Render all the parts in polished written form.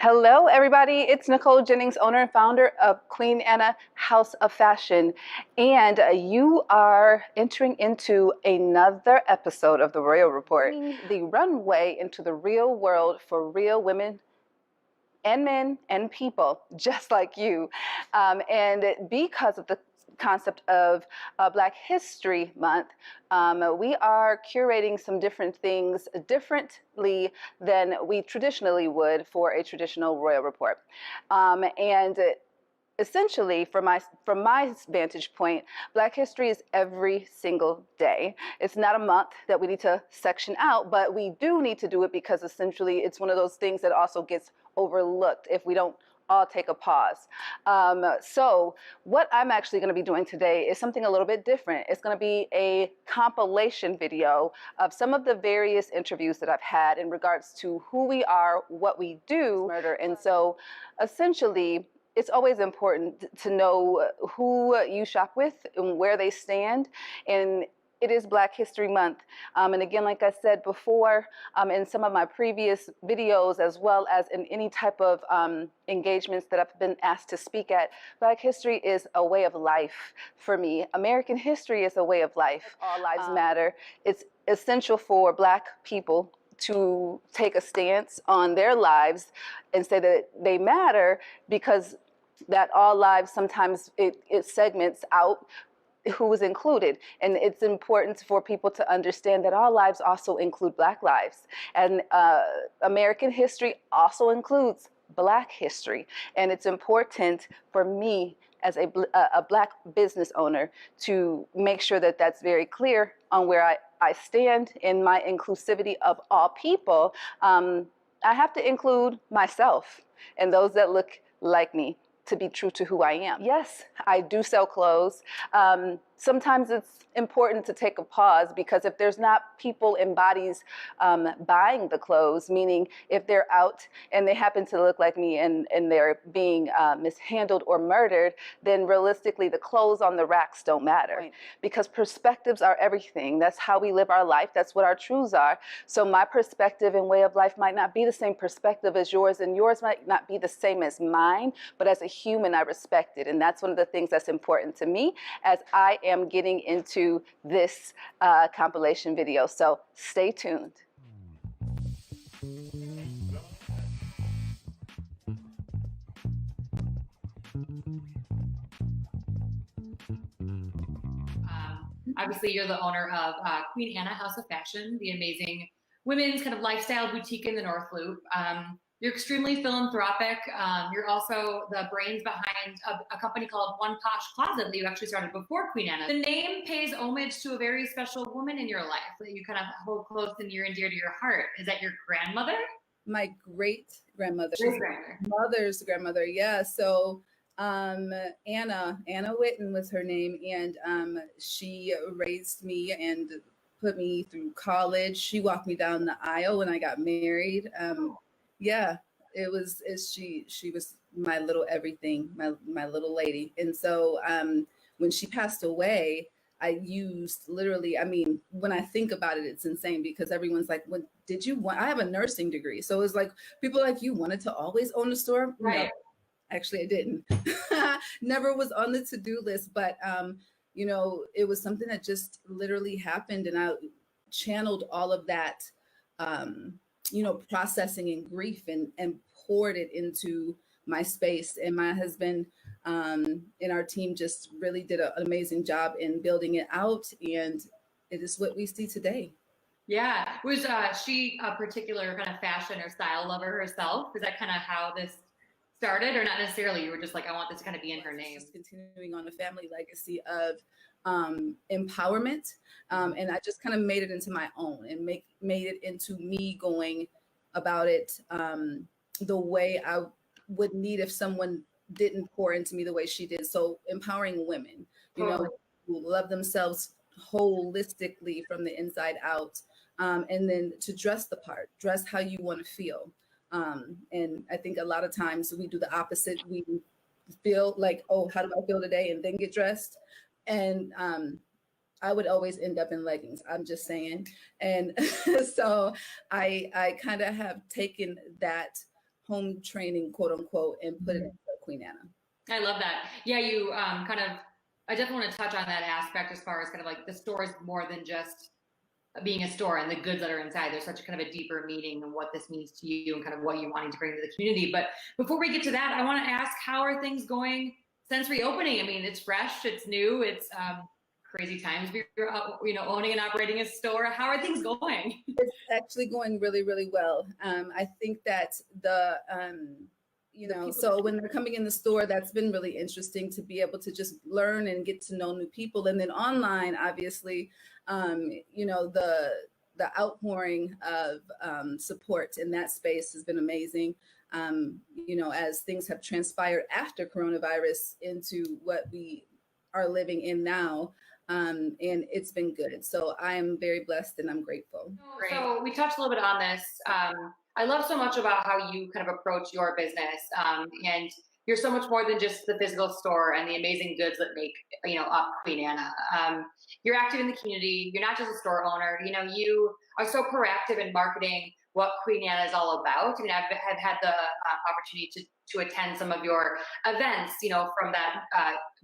Hello, everybody. It's Nicole Jennings, owner and founder of Queen Anna House of Fashion. And you are entering into another episode of the Royal Report, the runway into the real world for real women and men and people just like you. And because of the concept of Black History Month, we are curating some different things differently than we traditionally would for a traditional royal report. And essentially, from my vantage point, Black history is every single day. It's not a month that we need to section out, but we do need to do it because essentially it's one of those things that also gets overlooked if we don't all take a pause. So what I'm actually going to be doing today is something a little bit different. It's going to be a compilation video of some of the various interviews that I've had in regards to who we are, what we do, murder. And so essentially, it's always important to know who you shop with and where they stand. And it is Black History Month. And again, like I said before, in some of my previous videos, as well as in any type of engagements that I've been asked to speak at, Black history is a way of life for me. American history is a way of life. All lives matter. It's essential for Black people to take a stance on their lives and say that they matter, because that all lives, sometimes it segments out who is included. And it's important for people to understand that all lives also include Black lives. And American history also includes Black history. And it's important for me as a Black business owner to make sure that that's very clear on where I stand in my inclusivity of all people. I have to include myself and those that look like me to be true to who I am. Yes, I do sell clothes. Sometimes it's important to take a pause, because if there's not people in bodies buying the clothes, meaning if they're out and they happen to look like me and they're being mishandled or murdered, then realistically the clothes on the racks don't matter. Right. Because perspectives are everything. That's how we live our life. That's what our truths are. So my perspective and way of life might not be the same perspective as yours, and yours might not be the same as mine, but as a human, I respect it. And that's one of the things that's important to me as I am getting into this compilation video. So stay tuned. Obviously, you're the owner of Queen Anna House of Fashion, the amazing women's kind of lifestyle boutique in the North Loop. You're extremely philanthropic. You're also the brains behind a company called One Posh Closet that you actually started before Queen Anna. The name pays homage to a very special woman in your life that you kind of hold close and near and dear to your heart. Is that your grandmother? My great-grandmother. Mother's grandmother, yeah. So Anna Whitten was her name, and she raised me and put me through college. She walked me down the aisle when I got married. Yeah, she was my little everything, my little lady. And so when she passed away, I used literally, I mean, when I think about it, it's insane, because everyone's like, what did you want? I have a nursing degree. So it's like, people like, you wanted to always own a store? Right. No, actually I didn't. Never was on the to-do list, but it was something that just literally happened, and I channeled all of that processing and grief, and poured it into my space. And my husband and our team just really did an amazing job in building it out, and it is what we see today. Yeah. Was she a particular kind of fashion or style lover herself? Is that kind of how this started, or not necessarily? You were just like, I want this to kind of be in her name. Just continuing on a family legacy of empowerment, and I just kind of made it into my own, and made it into me going about it the way I would need if someone didn't pour into me the way she did. So empowering women, who love themselves holistically from the inside out, and then to dress the part, dress how you want to feel. And I think a lot of times we do the opposite. We feel like, oh, how do I feel today? And then get dressed. And I would always end up in leggings. I'm just saying. And so I kind of have taken that home training, quote unquote, and put it into Queen Anna. I love that. Yeah, you I definitely want to touch on that aspect as far as kind of like the store is more than just being a store and the goods that are inside. There's such a kind of a deeper meaning of what this means to you and kind of what you're wanting to bring to the community. But before we get to that, I want to ask, how are things going since reopening? I mean, it's fresh, it's new, it's crazy times. We're owning and operating a store. How are things going? It's actually going really, really well. I think that so when they're coming in the store, that's been really interesting to be able to just learn and get to know new people. And then online, obviously, the outpouring of support in that space has been amazing. As things have transpired after coronavirus into what we are living in now. And it's been good. So I am very blessed and I'm grateful. So we touched a little bit on this. I love so much about how you kind of approach your business. And you're so much more than just the physical store and the amazing goods that make, up Queen Anna. You're active in the community. You're not just a store owner. You are so proactive in marketing what Queen Anna is all about. I mean, I've had the opportunity to attend some of your events, from that,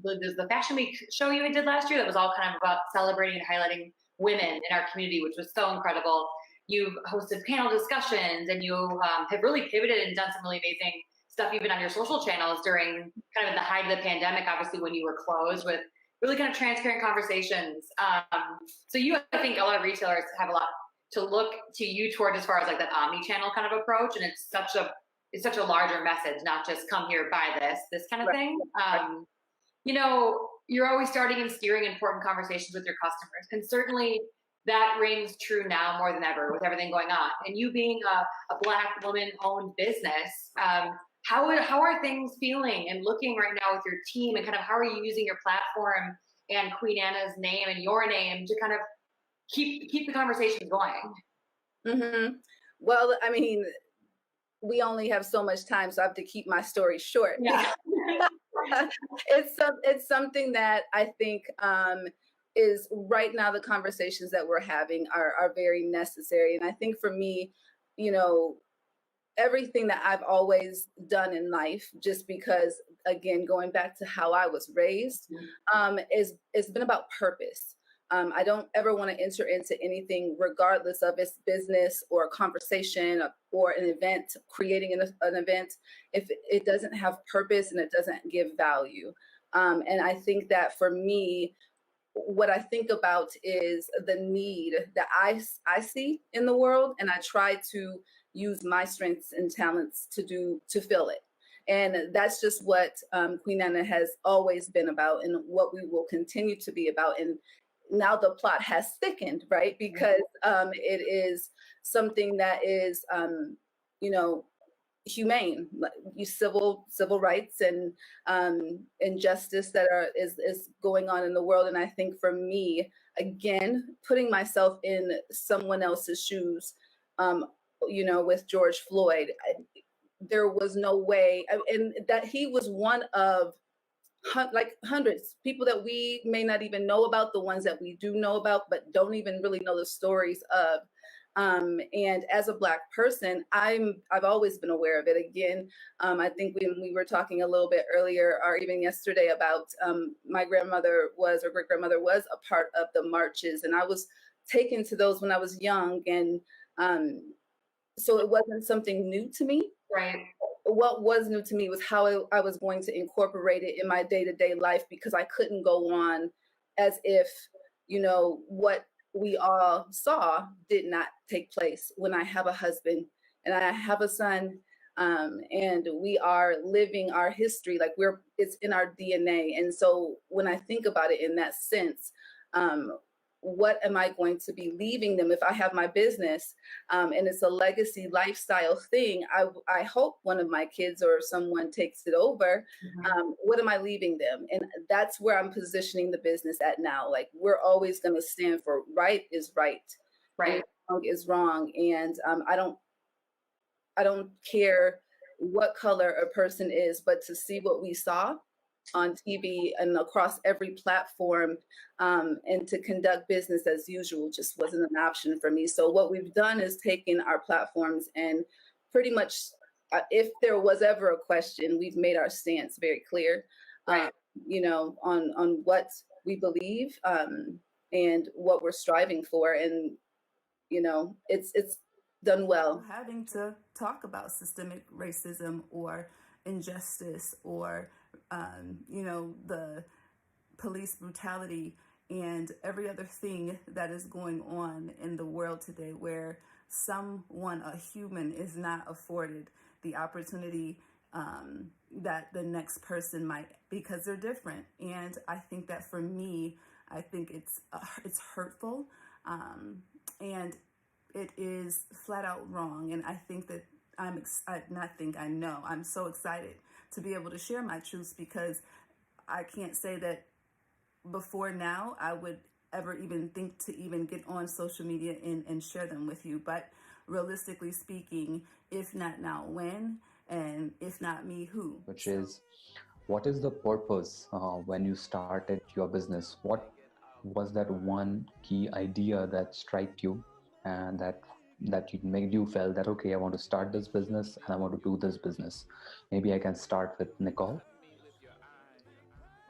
the Fashion Week show you did last year that was all kind of about celebrating and highlighting women in our community, which was so incredible. You've hosted panel discussions and you have really pivoted and done some really amazing stuff even on your social channels during kind of the height of the pandemic, obviously when you were closed, with really kind of transparent conversations. So I think a lot of retailers have a lot to look to you toward as far as like that omni-channel kind of approach. And it's such a larger message, not just come here, buy this kind of thing. You're always starting and steering important conversations with your customers. And certainly that rings true now more than ever with everything going on. And you being a Black woman-owned business, how are things feeling and looking right now with your team, and kind of how are you using your platform and Queen Anna's name and your name to kind of keep the conversations going? Mm-hmm. Well, I mean, we only have so much time, so I have to keep my story short. Yeah. It's something that I think is right now, the conversations that we're having are very necessary. And I think for me, everything that I've always done in life, just because, again, going back to how I was raised, it's been about purpose. I don't ever want to enter into anything, regardless of its business or a conversation or an event, creating an event, if it doesn't have purpose and it doesn't give value. And I think that for me, what I think about is the need that I see in the world, and I try to use my strengths and talents to fill it. And that's just what Queen Anna has always been about, and what we will continue to be about. And now the plot has thickened, right? Because it is something that is, humane, civil rights and injustice that is going on in the world. And I think for me, again, putting myself in someone else's shoes, with George Floyd, there was no way, and that he was one of hundreds people that we may not even know about, the ones that we do know about, but don't even really know the stories of. And as a Black person, I've always been aware of it. Again, I think when we were talking a little bit earlier, or even yesterday, about my great grandmother was a part of the marches, and I was taken to those when I was young, and so it wasn't something new to me. Right. What was new to me was how I was going to incorporate it in my day-to-day life, because I couldn't go on as if, what we all saw did not take place when I have a husband and I have a son, and we are living our history like it's in our DNA. And so when I think about it in that sense, what am I going to be leaving them if I have my business, and it's a legacy lifestyle thing? I hope one of my kids or someone takes it over. What am I leaving them? And that's where I'm positioning the business at now. Like, we're always going to stand for right is right, and wrong is wrong. And I don't care what color a person is, but to see what we saw on TV and across every platform, and to conduct business as usual just wasn't an option for me. So what we've done is taken our platforms and pretty much if there was ever a question, we've made our stance very clear, Right. on what we believe, and what we're striving for. And, it's done well. Having to talk about systemic racism or injustice or, the police brutality and every other thing that is going on in the world today, where a human, is not afforded the opportunity that the next person might, because they're different. And I think that for me, I think it's hurtful, and it is flat out wrong. And I think that I'm so excited to be able to share my truths, because I can't say that before now I would ever even think to even get on social media and share them with you. But realistically speaking, if not now, when? And if not me, who? Which is, what is the purpose when you started your business? What was that one key idea that struck you, and that you made you feel that, okay, I want to start this business and I want to do this business? Maybe I can start with Nicole.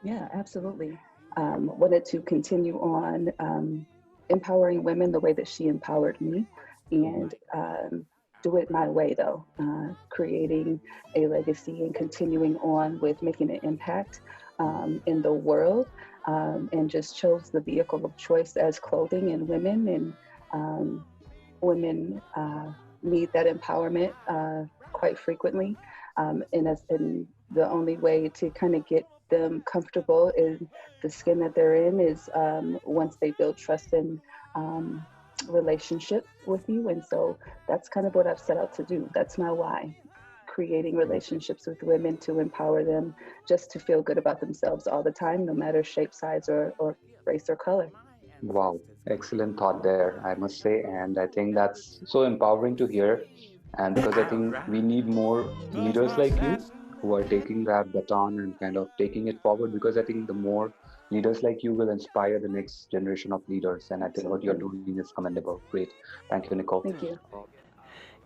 Yeah, absolutely. Wanted to continue on empowering women the way that she empowered me, and do it my way, though, creating a legacy and continuing on with making an impact in the world, and just chose the vehicle of choice as clothing and women. And women need that empowerment quite frequently, and the only way to kind of get them comfortable in the skin that they're in is once they build trust and relationship with you. And so that's kind of what I've set out to do. That's my why, creating relationships with women to empower them just to feel good about themselves all the time, no matter shape, size, or race or color. Wow, excellent thought there, I must say. And I think that's so empowering to hear. And because I think we need more leaders like you who are taking that baton and kind of taking it forward, because I think the more leaders like you will inspire the next generation of leaders. And I think what you're doing is commendable. Great. Thank you, Nicole. Thank you.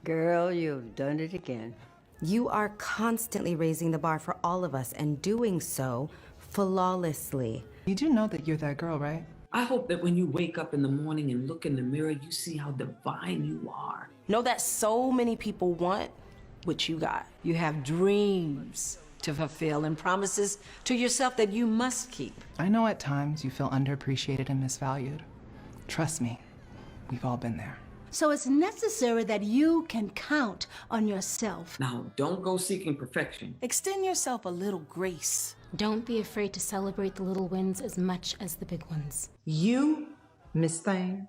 Girl, you've done it again. You are constantly raising the bar for all of us and doing so flawlessly. You do know that you're that girl, right? I hope that when you wake up in the morning and look in the mirror, you see how divine you are. Know that so many people want what you got. You have dreams to fulfill and promises to yourself that you must keep. I know at times you feel underappreciated and misvalued. Trust me, we've all been there. So it's necessary that you can count on yourself. Now, don't go seeking perfection. Extend yourself a little grace. Don't be afraid to celebrate the little wins as much as the big ones. You, Miss Thane,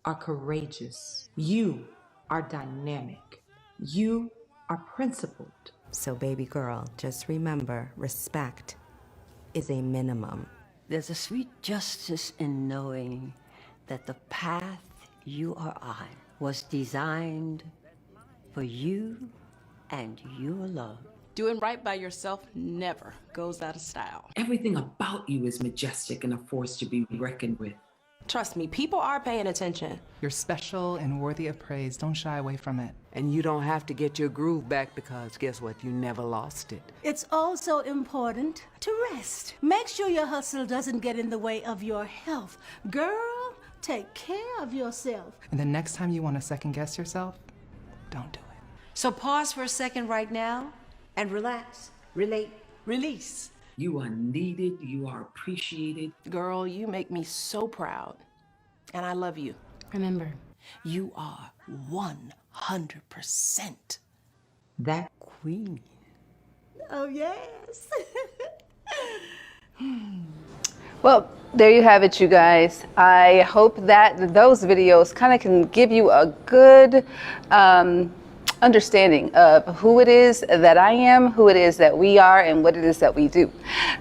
are courageous. You are dynamic. You are principled. So baby girl, just remember, respect is a minimum. There's a sweet justice in knowing that the path you are on was designed for you and you alone. Doing right by yourself never goes out of style. Everything about you is majestic and a force to be reckoned with. Trust me, people are paying attention. You're special and worthy of praise. Don't shy away from it. And you don't have to get your groove back, because guess what? You never lost it. It's also important to rest. Make sure your hustle doesn't get in the way of your health. Girl, take care of yourself. And the next time you want to second guess yourself, don't do it. So pause for a second right now and relax, relate, release. You are needed, you are appreciated. Girl, you make me so proud. And I love you. Remember, you are 100% that queen. Oh, yes. Well, there you have it, you guys. I hope that those videos kind of can give you a good understanding of who it is that I am, who it is that we are, and what it is that we do.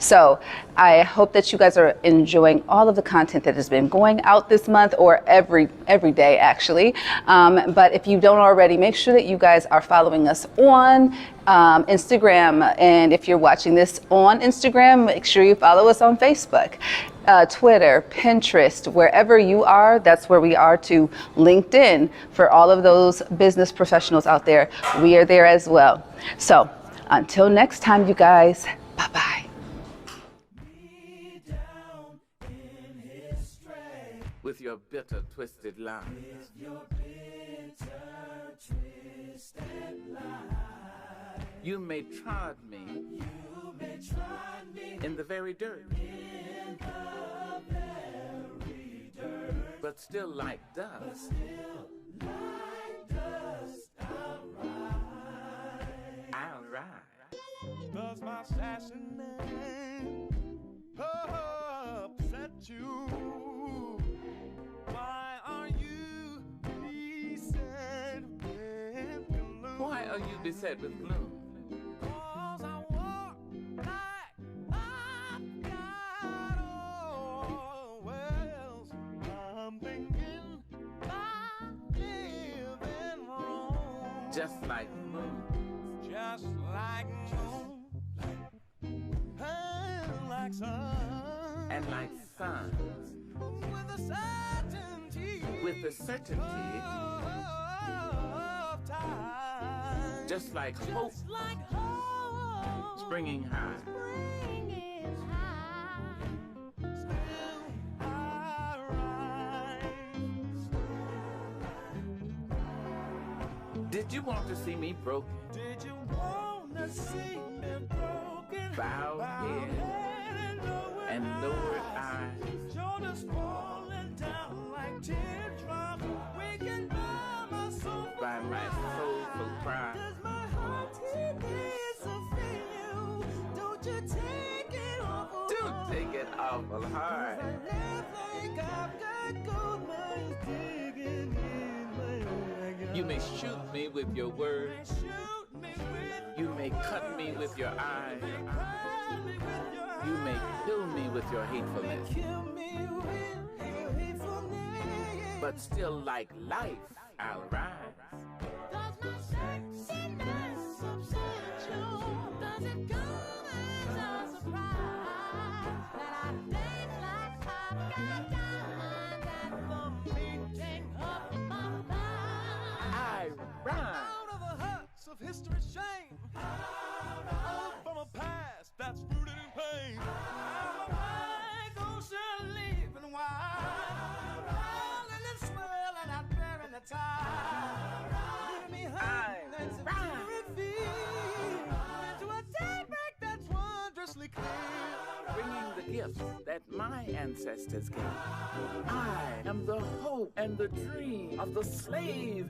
So I hope that you guys are enjoying all of the content that has been going out this month, or every day actually. But if you don't already, make sure that you guys are following us on Instagram. And if you're watching this on Instagram, make sure you follow us on Facebook. Twitter, Pinterest, wherever you are, that's where we are too. LinkedIn, for all of those business professionals out there, we are there as well. So until next time, you guys, bye-bye. With your bitter, twisted lies. You may trod me in the very dirt. But still like dust. I'll ride. Does my sassy name upset you? Why are you beset with gloom? Why are you beset with gloom? 'Cause I walk like I've got all wells. I'm thinking I'm living wrong. Just like moon. Just like moon. And like sun. And like sun. With the certainty of time. Just like hope. Springing high. Still I rise. Did you want to see me broken? Did you want to see me broken? Bowed head and lowered eyes. Shoulders falling down like teardrops. Waking by my soul. By my soulful cry. Does my heart needs to feel you? Don't you take it awful hard. Don't take it awful hard. Like I've got gold mines digging in my You may shoot me with your words. You may cut me with your eyes. You may kill me with your hatefulness. But still like life, I'll rise. Does my sexiness upset you? Does it come as a surprise that I dance like I've got diamonds at the meeting of my life? I rise. Out of the huts of history's shame. Out from a past that's rooted in pain. I go still leaving wide. Rolling and swirling out there in the tide. Leaving behind that spirit field. To a daybreak that's wondrously clear. Bringing the gifts that my ancestors gave. I am the hope and the dream of the slave.